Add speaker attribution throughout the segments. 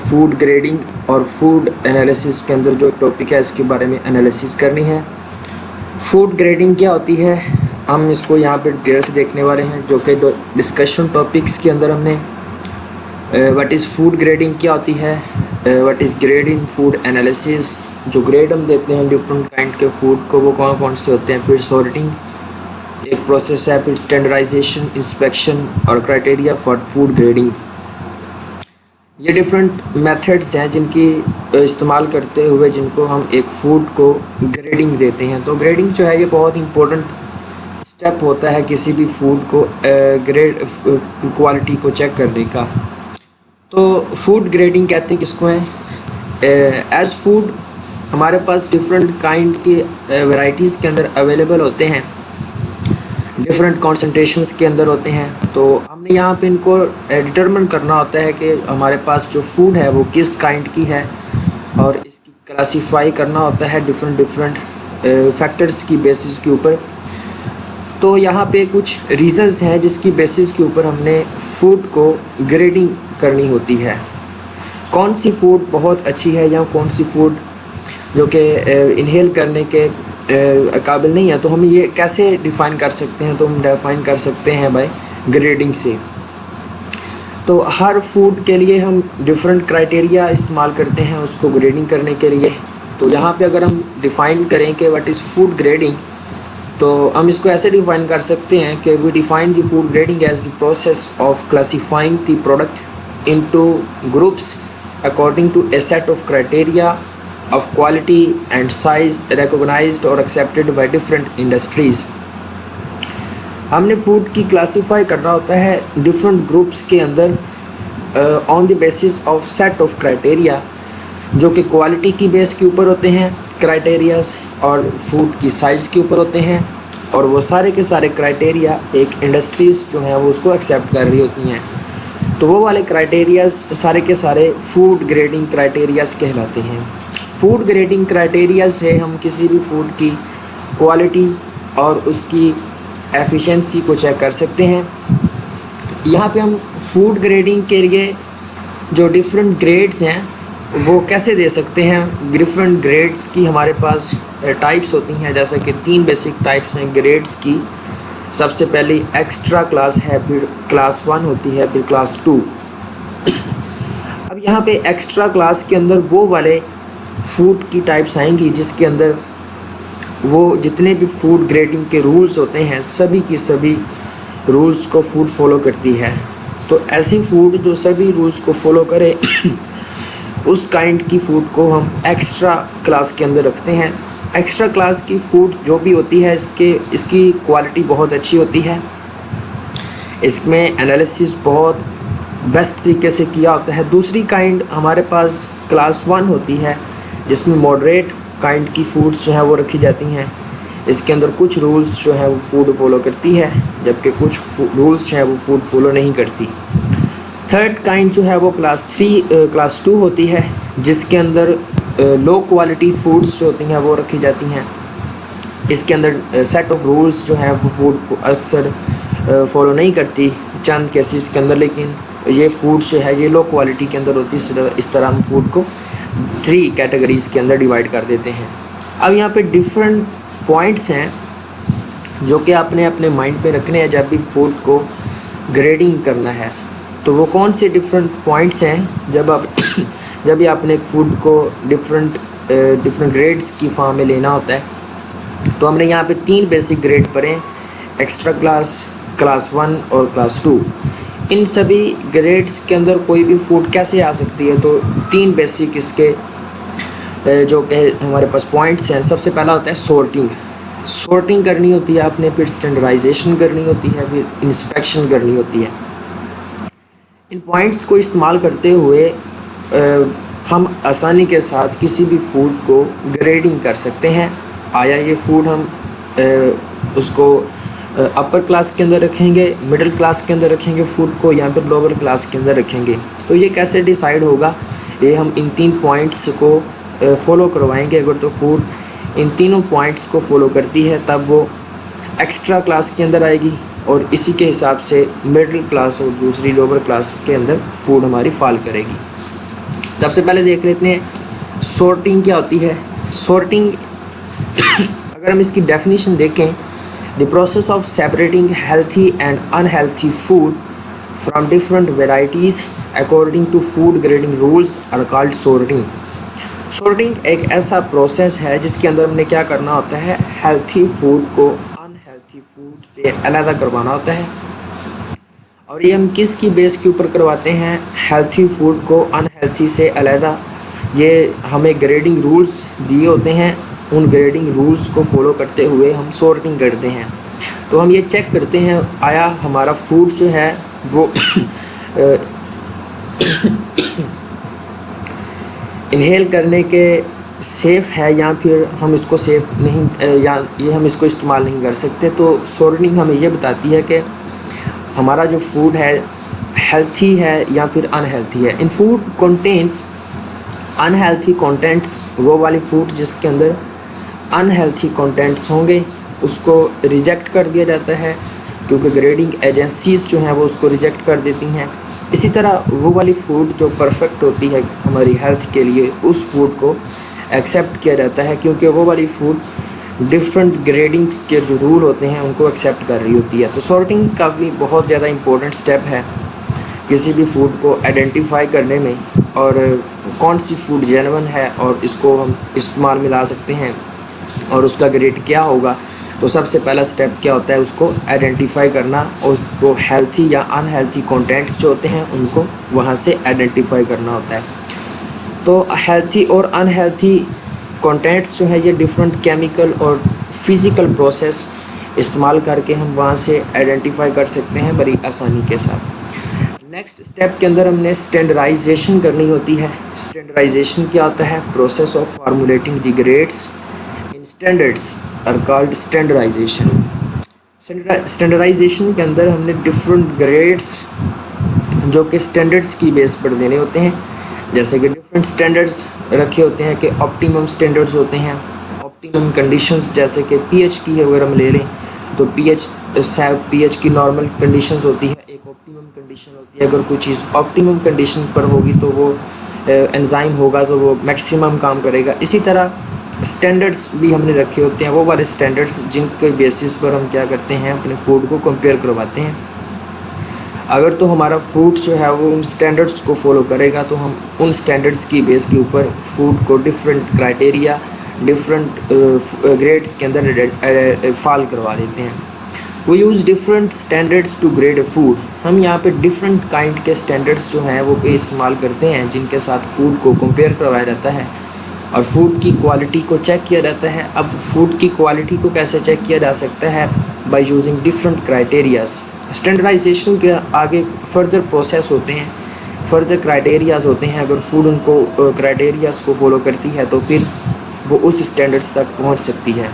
Speaker 1: Food grading और food analysis के अंदर जो टॉपिक है इसके बारे में एनालिसिस करनी है। फूड ग्रेडिंग क्या होती है, हम इसको यहाँ पे डिटेल से देखने वाले हैं, जो कि दो डिस्कशन टॉपिक्स के अंदर हमने व्हाट इज़ फूड ग्रेडिंग क्या होती है, what is grade in food analysis, जो ग्रेड हम देते हैं डिफरेंट काइंड के फूड को वो कौन कौन से होते हैं, फिर सॉर्टिंग एक प्रोसेस है, फिर स्टैंडर्डाइजेशन, इंस्पेक्शन और क्राइटेरिया फॉर फूड ग्रेडिंग। ये डिफरेंट मेथड्स हैं जिनकी इस्तेमाल करते हुए जिनको हम एक फूड को ग्रेडिंग देते हैं। तो ग्रेडिंग जो है ये बहुत इंपॉर्टेंट स्टेप होता है किसी भी फूड को ग्रेड क्वालिटी को चेक करने का। तो फूड ग्रेडिंग कहते हैं किसको है, एज फूड हमारे पास डिफरेंट काइंड के वैराइटीज़ के अंदर अवेलेबल होते हैं, डिफरेंट कॉन्सेंट्रेशंस के अंदर होते हैं। तो हमने यहाँ पे इनको डिटरमिन करना होता है कि हमारे पास जो फूड है वो किस काइंड की है, और इसकी क्लासीफाई करना होता है डिफरेंट फैक्टर्स की बेसिस के ऊपर। तो यहाँ पे कुछ रीज़न्स हैं जिसकी बेसिस के ऊपर हमने फूड को ग्रेडिंग करनी होती है। कौन सी फूड बहुत अच्छी है या कौन सी फूड जो कि इनहेल करने के काबिल नहीं है, तो हम ये कैसे डिफ़ाइन कर सकते हैं, तो हम डिफ़ाइन कर सकते हैं बाय ग्रेडिंग से। तो हर फूड के लिए हम डिफरेंट क्राइटेरिया इस्तेमाल करते हैं उसको ग्रेडिंग करने के लिए। तो यहाँ पे अगर हम डिफ़ाइन करें कि व्हाट इज़ फूड ग्रेडिंग, तो हम इसको ऐसे डिफ़ाइन कर सकते हैं कि we define the food grading as the process of classifying the product into groups according to a set of criteria of quality and size recognized or accepted by different industries। हमने food की classify करना होता है different groups के अंदर on the basis of set of criteria, जो कि quality की बेस के ऊपर होते हैं क्राइटेरियाज, और फूड की साइज़ के ऊपर होते हैं, और वो सारे के सारे क्राइटेरिया एक इंडस्ट्रीज़ जो हैं वो उसको एक्सेप्ट कर रही होती हैं। तो वो वाले क्राइटेरियाज सारे के सारे फूड ग्रेडिंग क्राइटेरियाज कहलाते हैं। फूड ग्रेडिंग क्राइटेरिया से हम किसी भी फूड की क्वालिटी और उसकी एफिशिएंसी को चेक कर सकते हैं। यहाँ पे हम फूड ग्रेडिंग के लिए जो डिफरेंट ग्रेड्स हैं वो कैसे दे सकते हैं। डिफरेंट ग्रेड्स की हमारे पास टाइप्स होती हैं, जैसे कि 3 बेसिक टाइप्स हैं ग्रेड्स की। सबसे पहले एक्स्ट्रा क्लास है, फिर क्लास 1 होती है, फिर क्लास 2। अब यहाँ पे एक्स्ट्रा क्लास के अंदर वो वाले फूड की टाइप्स आएंगी जिसके अंदर वो जितने भी फूड ग्रेडिंग के रूल्स होते हैं सभी की सभी रूल्स को फूड फॉलो करती है। तो ऐसी फूड जो सभी रूल्स को फॉलो करे उस काइंड की फूड को हम एक्स्ट्रा क्लास के अंदर रखते हैं। एक्स्ट्रा क्लास की फूड जो भी होती है इसकी क्वालिटी बहुत अच्छी होती है, इसमें एनालिसिस बहुत बेस्ट तरीके से किया होता है। दूसरी काइंड हमारे पास क्लास 1 होती है जिसमें मॉडरेट काइंड की फूड्स जो है वो रखी जाती हैं। इसके अंदर कुछ रूल्स जो है वो फूड फॉलो करती है, जबकि कुछ रूल्स जो है वो फूड फॉलो नहीं करती। थर्ड काइंड जो है वो क्लास 2 होती है, जिसके अंदर लो क्वालिटी फूड्स जो होती हैं वो रखी जाती हैं। इसके अंदर सेट ऑफ रूल्स जो है वो फूड अक्सर फॉलो नहीं करती चंद केसेस के अंदर, लेकिन ये फूड जो है ये लो क्वालिटी के अंदर होती है। इस तरह हम फूड को 3 कैटेगरीज़ के अंदर डिवाइड कर देते हैं। अब यहाँ पे डिफरेंट पॉइंट्स हैं जो कि आपने अपने माइंड पे रखने हैं जब भी फूड को ग्रेडिंग करना है। तो वो कौन से डिफरेंट पॉइंट्स हैं जब भी आपने एक फूड को डिफरेंट ग्रेड्स की फॉर्म में लेना होता है। तो हमने यहाँ पे 3 बेसिक ग्रेड पढ़े, एक्स्ट्रा क्लास, क्लास 1 और क्लास 2। इन सभी ग्रेड्स के अंदर कोई भी फूड कैसे आ सकती है, तो 3 बेसिक इसके जो कि हमारे पास पॉइंट्स हैं। सबसे पहला होता है सॉर्टिंग करनी होती है आपने, फिर स्टैंडर्डाइजेशन करनी होती है, फिर इंस्पेक्शन करनी होती है। इन पॉइंट्स को इस्तेमाल करते हुए हम आसानी के साथ किसी भी फूड को ग्रेडिंग कर सकते हैं। आया ये फूड हम उसको अपर क्लास के अंदर रखेंगे, मिडिल क्लास के अंदर रखेंगे फूड को, या फिर लोअर क्लास के अंदर रखेंगे। तो ये कैसे डिसाइड होगा, ये हम इन 3 पॉइंट्स को फॉलो करवाएंगे। अगर तो फूड इन तीनों पॉइंट्स को फॉलो करती है तब वो एक्स्ट्रा क्लास के अंदर आएगी, और इसी के हिसाब से मिडिल क्लास और दूसरी लोअर क्लास के अंदर फूड हमारी फॉल करेगी। सबसे पहले देख लेते हैं सॉर्टिंग क्या होती है। सॉर्टिंग अगर हम इसकी डेफिनेशन देखें, the process of separating healthy and unhealthy food from different varieties according to food grading rules are called sorting. Sorting एक ऐसा प्रोसेस है जिसके अंदर हमने क्या करना होता है, हेल्थी फूड को अनहेल्थी फूड से अलग करवाना होता है। और ये हम किसकी बेस के ऊपर करवाते हैं, हेल्थी फूड को अनहेल्थी से अलहदा। ये हमें ग्रेडिंग रूल्स दिए होते हैं, उन ग्रेडिंग रूल्स को फॉलो करते हुए हम सॉर्टिंग करते हैं। तो हम ये चेक करते हैं आया हमारा फूड जो है वो इनहेल करने के सेफ़ है या फिर हम इसको सेफ़ नहीं, या ये हम इसको इस्तेमाल नहीं कर सकते। तो सॉर्टिंग हमें ये बताती है कि हमारा जो फूड है हेल्थी है या फिर अनहेल्थी है। इन फूड कंटेंट्स अनहेल्थी कंटेंट्स, वो वाली फूड जिसके अंदर अनहेल्थी कंटेंट्स होंगे उसको रिजेक्ट कर दिया जाता है, क्योंकि ग्रेडिंग एजेंसीज़ जो हैं वो उसको रिजेक्ट कर देती हैं। इसी तरह वो वाली फूड जो परफेक्ट होती है हमारी हेल्थ के लिए, उस फूड को एक्सेप्ट किया जाता है, क्योंकि वो वाली फूड डिफरेंट ग्रेडिंग्स के जो रूल होते हैं उनको एक्सेप्ट कर रही होती है। तो सॉर्टिंग का भी बहुत ज़्यादा इम्पोर्टेंट स्टेप है किसी भी फूड को आइडेंटिफाई करने में, और कौन सी फूड जेन्युइन है और इसको हम इस्तेमाल में ला सकते हैं और उसका ग्रेड क्या होगा। तो सबसे पहला स्टेप क्या होता है, उसको आइडेंटिफाई करना, और उसको हेल्थी या अनहेल्थी कंटेंट्स जो होते हैं उनको वहाँ से आइडेंटिफाई करना होता है। तो हेल्थी और अनहेल्थी कंटेंट्स जो है ये डिफरेंट केमिकल और फिज़िकल प्रोसेस इस्तेमाल करके हम वहाँ से आइडेंटिफाई कर सकते हैं बड़ी आसानी के साथ। नेक्स्ट स्टेप के अंदर हमने स्टैंडर्डाइजेशन करनी होती है। स्टैंडर्डाइजेशन क्या होता है, process of formulating the grades in standards are called standardisation. Standardisation के अंदर हमने डिफरेंट ग्रेड्स जो कि स्टैंडर्ड्स की बेस पर देने होते हैं, जैसे कि डिफरेंट स्टैंडर्ड्स रखे होते हैं कि ऑप्टिमम स्टैंडर्ड्स होते हैं, ऑप्टिमम कंडीशंस, जैसे कि पीएच की अगर हम ले लें तो पीएच की नॉर्मल कंडीशंस होती है, एक ऑप्टिमम कंडीशन होती है। अगर कोई चीज़ ऑप्टिमम कंडीशन पर होगी तो वो एंजाइम होगा तो वो मैक्सिमम काम करेगा। इसी तरह स्टैंडर्ड्स भी हमने रखे होते हैं, वो वाले स्टैंडर्ड्स जिनके बेसिस पर हम क्या करते हैं, अपने फूड को कंपेयर करवाते हैं। अगर तो हमारा फूड जो है वो उन स्टैंडर्ड्स को फॉलो करेगा तो हम उन स्टैंडर्ड्स की बेस के ऊपर फूड को डिफरेंट क्राइटेरिया, डिफरेंट ग्रेड्स के अंदर फॉल करवा देते हैं। We use different standards to grade food. हम यहाँ पे डिफरेंट काइंड के स्टैंडर्ड्स जो हैं वो इस्तेमाल करते हैं, जिनके साथ फूड को कंपेयर करवाया जाता है और फूड की क्वालिटी को चेक किया जाता है। अब फूड की क्वालिटी को कैसे चेक किया जा सकता है, by using different criterias. Standardisation के आगे फर्दर प्रोसेस होते हैं, फर्दर क्राइटेरियाज़ होते हैं। अगर फूड उनको क्राइटेरियाज़ को फॉलो करती है तो फिर वो उस स्टैंडर्ड्स तक पहुंच सकती है।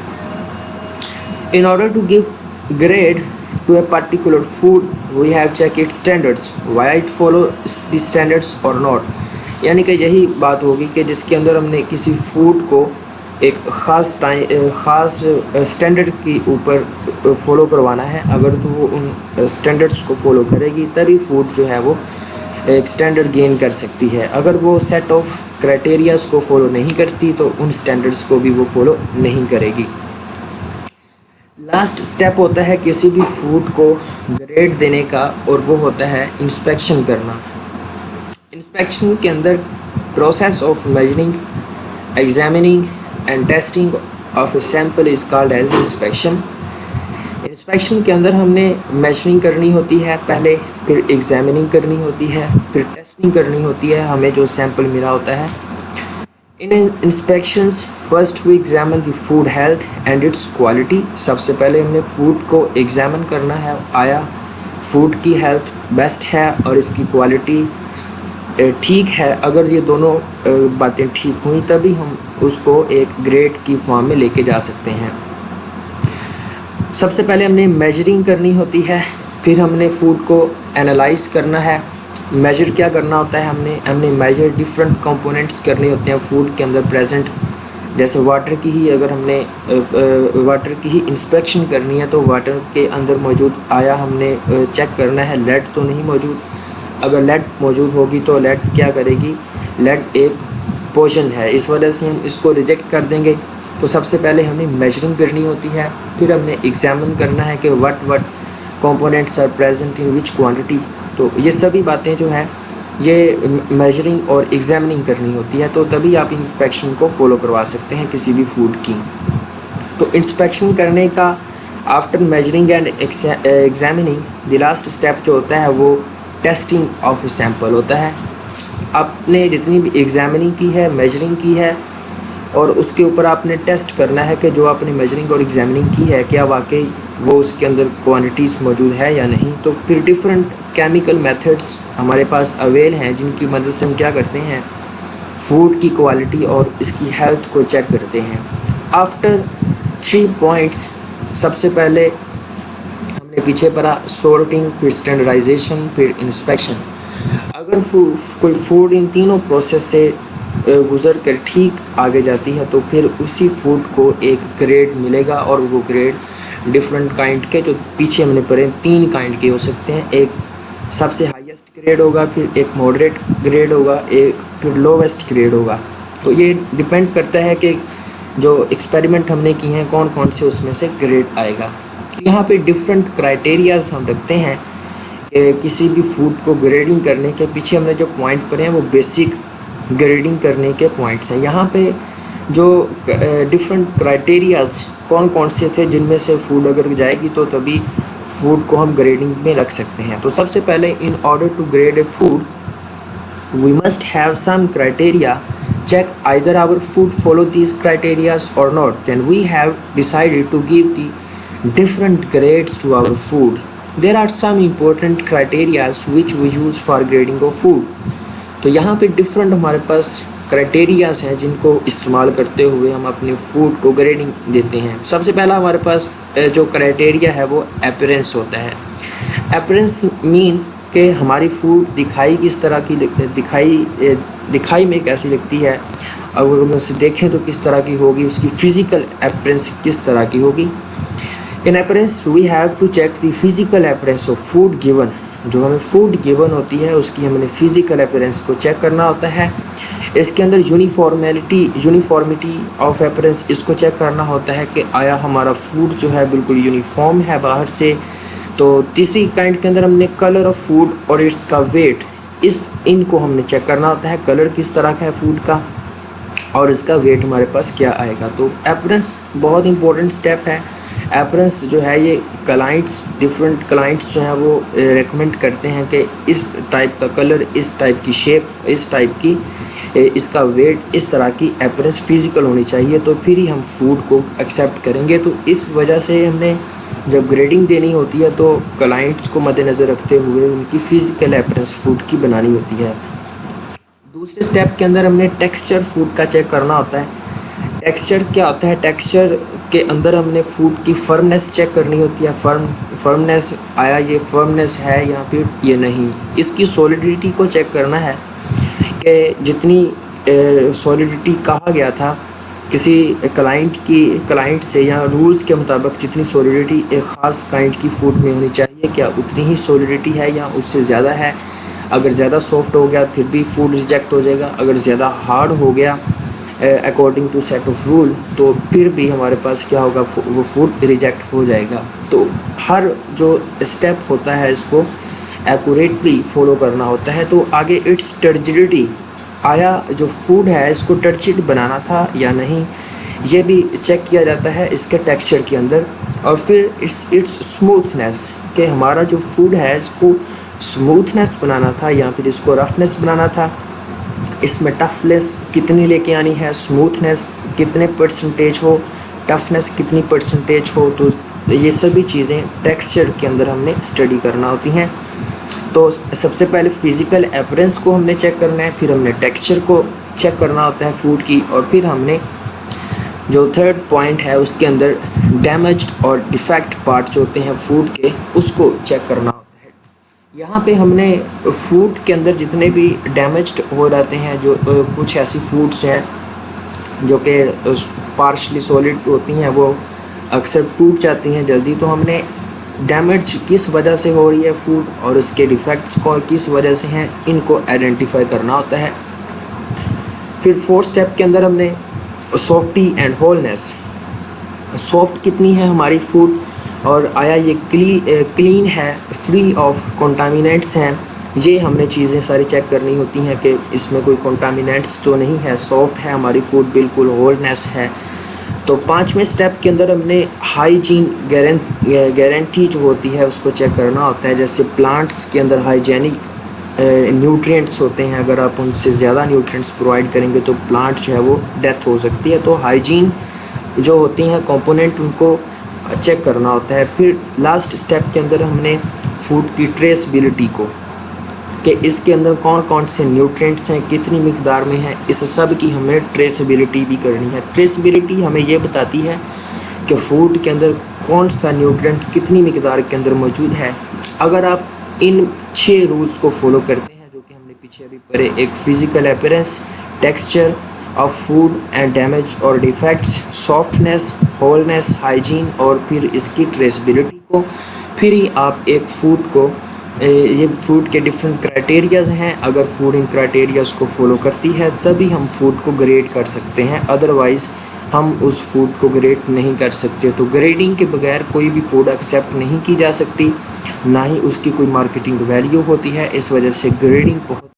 Speaker 1: In order to give grade to a particular food we have check its standards why it follow the standards और नॉट। यानी कि यही बात होगी कि जिसके अंदर हमने किसी फूड को एक ख़ास स्टैंडर्ड के ऊपर फॉलो करवाना है, अगर तो वो उन स्टैंडर्ड्स को फॉलो करेगी तभी फूड जो है वो एक स्टैंडर्ड गेन कर सकती है। अगर वो सेट ऑफ क्राइटेरियाज़ को फॉलो नहीं करती तो उन स्टैंडर्ड्स को भी वो फॉलो नहीं करेगी। लास्ट स्टेप होता है किसी भी फूड को ग्रेड देने का, और वो होता है इंस्पेक्शन करना। इंस्पेक्शन के अंदर process of measuring, examining and testing of a sample is called as inspection. Inspection के अंदर हमने मेजरिंग करनी होती है पहले, फिर एग्जामिनिंग करनी होती है, फिर टेस्टिंग करनी होती है हमें जो सैम्पल मिला होता है। In inspections first we examine the food health and its quality. सबसे पहले हमने फूड को एग्जामिन करना है, आया फूड की हेल्थ बेस्ट है और इसकी क्वालिटी ठीक है। अगर ये दोनों बातें ठीक हुई तभी हम उसको एक ग्रेड की फॉर्म में लेके जा सकते हैं। सबसे पहले हमने मेजरिंग करनी होती है, फिर हमने फूड को एनालाइज करना है। मेजर क्या करना होता है, हमने मेजर डिफरेंट कंपोनेंट्स करने होते हैं फूड के अंदर प्रेजेंट। जैसे वाटर की ही अगर हमने वाटर की ही इंस्पेक्शन करनी है तो वाटर के अंदर मौजूद आया हमने चेक करना है लेड तो नहीं मौजूद। अगर लेड मौजूद होगी तो लेड क्या करेगी, लेड एक पोर्शन है, इस वजह से हम इसको रिजेक्ट कर देंगे। तो सबसे पहले हमें मेजरिंग करनी होती है, फिर हमने एग्जामिन करना है कि what components are present in which quantity. तो ये सभी बातें जो है ये मेजरिंग और एग्जामिनिंग करनी होती है, तो तभी आप इंस्पेक्शन को फॉलो करवा सकते हैं किसी भी फूड की। तो इंस्पेक्शन करने का after measuring and examining the last step जो होता है वो टेस्टिंग ऑफ सैंपल होता है। आपने जितनी भी एग्जामिनिंग की है, मेजरिंग की है, और उसके ऊपर आपने टेस्ट करना है कि जो आपने मेजरिंग और एग्जामिनिंग की है क्या वाकई वो उसके अंदर क्वांटिटीज़ मौजूद है या नहीं। तो फिर डिफरेंट केमिकल मेथड्स हमारे पास अवेल हैं जिनकी मदद से हम क्या करते हैं, फूड की क्वालिटी और इसकी हेल्थ को चेक करते हैं। आफ्टर 3 पॉइंट्स, सबसे पहले हमने पीछे पढ़ा सॉर्टिंग, फिर स्टैंडर्डाइजेशन, फिर इंस्पेक्शन। अगर कोई फूड इन तीनों प्रोसेस से गुज़र कर ठीक आगे जाती है तो फिर उसी फूड को एक ग्रेड मिलेगा, और वो ग्रेड डिफरेंट काइंड के, जो पीछे हमने पढ़े 3 काइंड के हो सकते हैं। एक सबसे हाईएस्ट ग्रेड होगा, फिर एक मॉडरेट ग्रेड होगा, एक फिर लोवेस्ट ग्रेड होगा। तो ये डिपेंड करता है कि जो एक्सपेरिमेंट हमने किए हैं कौन कौन से उसमें से ग्रेड आएगा। यहाँ पे डिफरेंट क्राइटेरियाज हम रखते हैं कि किसी भी फूड को ग्रेडिंग करने के पीछे हमने जो पॉइंट पढ़े हैं वो बेसिक ग्रेडिंग करने के पॉइंट्स हैं। यहाँ पे जो डिफरेंट क्राइटेरियाज कौन कौन से थे जिनमें से फूड अगर जाएगी तो तभी फूड को हम ग्रेडिंग में रख सकते हैं। तो सबसे पहले in order to grade a food we must have some criteria, check either our food follow these criterias or not, then we have decided to give the different grades to our food. There are some important criterias which we use for grading of food. तो यहाँ पे different हमारे पास criterias हैं जिनको इस्तेमाल करते हुए हम अपने फूड को ग्रेडिंग देते हैं। सबसे पहला हमारे पास जो क्राइटेरिया है वो अपीयरेंस होता है। अपीयरेंस मीन कि हमारी फूड दिखाई किस तरह की दिखाई में कैसी लगती है, अगर हम उसे देखें तो किस तरह की होगी, उसकी फिज़िकल अपीयरेंस किस तरह की होगी। In appearance we have to check the physical appearance of food given. जो हमें फूड गिवन होती है उसकी हमने फिज़िकल अपीयरेंस को चेक करना होता है। इसके अंदर यूनिफॉर्मिटी ऑफ अपीयरेंस इसको चेक करना होता है कि आया हमारा फूड जो है बिल्कुल यूनिफॉर्म है बाहर से। तो तीसरी काइंड के अंदर हमने कलर ऑफ फूड और इसका वेट, इनको हमने चेक करना होता है, कलर किस तरह का है फूड का और इसका वेट हमारे पास क्या आएगा। तो अपीयरेंस बहुत इंपॉर्टेंट स्टेप है। अपीयरेंस जो है ये डिफरेंट क्लाइंट्स जो हैं वो रेकमेंड करते हैं कि इस टाइप का कलर, इस टाइप की शेप, इस टाइप की इसका वेट, इस तरह की अपीयरेंस फिज़िकल होनी चाहिए, तो फिर ही हम फूड को एक्सेप्ट करेंगे। तो इस वजह से हमने जब ग्रेडिंग देनी होती है तो क्लाइंट्स को मद्देनज़र रखते हुए उनकी फ़िज़िकल अपीयरेंस फूड की बनानी होती है। दूसरे स्टेप के अंदर हमने टेक्सचर फूड का चेक करना होता है। टेक्सचर क्या होता है, टेक्सचर के अंदर हमने फूड की फर्मनेस चेक करनी होती है। फर्मनेस आया, ये फर्मनेस है या फिर ये नहीं। इसकी सॉलिडिटी को चेक करना है कि जितनी सॉलिडिटी कहा गया था किसी क्लाइंट से या रूल्स के मुताबिक जितनी सॉलिडिटी एक ख़ास काइंड की फूड में होनी चाहिए, क्या उतनी ही सॉलिडिटी है या उससे ज़्यादा है। अगर ज़्यादा सॉफ्ट हो गया फिर भी फूड रिजेक्ट हो जाएगा, अगर ज़्यादा हार्ड हो गया according to set of rule तो फिर भी हमारे पास क्या होगा, वो फूड रिजेक्ट हो जाएगा। तो हर जो स्टेप होता है इसको एक्यूरेटली फॉलो करना होता है। तो आगे इट्स टर्जिडिटी, आया जो फूड है इसको टर्चिड बनाना था या नहीं, ये भी चेक किया जाता है इसके टेक्सचर के अंदर। और फिर इट्स स्मूथनेस, कि हमारा जो फूड है इसको स्मूथनेस बनाना था या फिर इसको रफनेस बनाना था, इसमें टफनेस कितनी लेके आनी है, स्मूथनेस कितने परसेंटेज हो, टफनेस कितनी परसेंटेज हो। तो ये सभी चीज़ें टेक्सचर के अंदर हमने स्टडी करना होती हैं। तो सबसे पहले फ़िज़िकल अपीयरेंस को हमने चेक करना है, फिर हमने टेक्सचर को चेक करना होता है फूड की, और फिर हमने जो थर्ड पॉइंट है उसके अंदर डैमेज्ड और डिफेक्ट पार्ट्स होते हैं फूड के, उसको चेक करना होता है। यहाँ पे हमने फूड के अंदर जितने भी डैमेज्ड हो जाते हैं, जो कुछ ऐसी फूड्स हैं जो कि पार्शली सॉलिड होती हैं, वो अक्सर टूट जाती हैं जल्दी, तो हमने डैमेज किस वजह से हो रही है फूड और उसके डिफेक्ट्स को किस वजह से हैं, इनको आइडेंटिफाई करना होता है। फिर फोर्थ स्टेप के अंदर हमने सॉफ्टी एंड होलनेस, सॉफ्ट कितनी है हमारी फूड और आया ये क्लीन है, फ्री ऑफ कंटामिनेंट्स हैं, ये हमने चीज़ें सारी चेक करनी होती हैं कि इसमें कोई कंटामिनेंट्स तो नहीं है, सॉफ्ट है हमारी फूड, बिल्कुल होलनेस है। तो पाँचवें स्टेप के अंदर हमने हाइजीन गारंटी जो होती है उसको चेक करना होता है। जैसे प्लांट्स के अंदर हाइजेनिक न्यूट्रिएंट्स होते हैं, अगर आप उनसे ज़्यादा न्यूट्रिएंट्स प्रोवाइड करेंगे तो प्लांट जो है वो डेथ हो सकती है। तो हाइजीन जो होती हैं कंपोनेंट उनको चेक करना होता है। फिर लास्ट स्टेप के अंदर हमने फूड की ट्रेसबिलिटी को, कि इसके अंदर कौन कौन से न्यूट्रिएंट्स हैं, कितनी मिकदार में है, इस सब की हमें ट्रेसबिलिटी भी करनी है। ट्रेसबिलिटी हमें ये बताती है कि फूड के अंदर कौन सा न्यूट्रिएंट कितनी मिकदार के अंदर मौजूद है। अगर आप इन 6 रूल्स को फॉलो करते हैं जो कि हमने पीछे अभी पढ़े, एक physical appearance, texture of food and damage और डिफेक्ट्स, सॉफ्टनेस, होलनेस, हाइजीन और फिर इसकी ट्रेसबिलिटी को, फिर ही आप एक फूड को ये फूड के डिफरेंट क्राइटेरियाज़ हैं, अगर फूड इन क्राइटेरियाज़ को फॉलो करती है तभी हम फूड को ग्रेड कर सकते हैं, अदरवाइज़ हम उस फूड को ग्रेड नहीं कर सकते। तो ग्रेडिंग के बगैर कोई भी फूड एक्सेप्ट नहीं की जा सकती, ना ही उसकी कोई मार्केटिंग वैल्यू होती है। इस वजह से ग्रेडिंग बहुत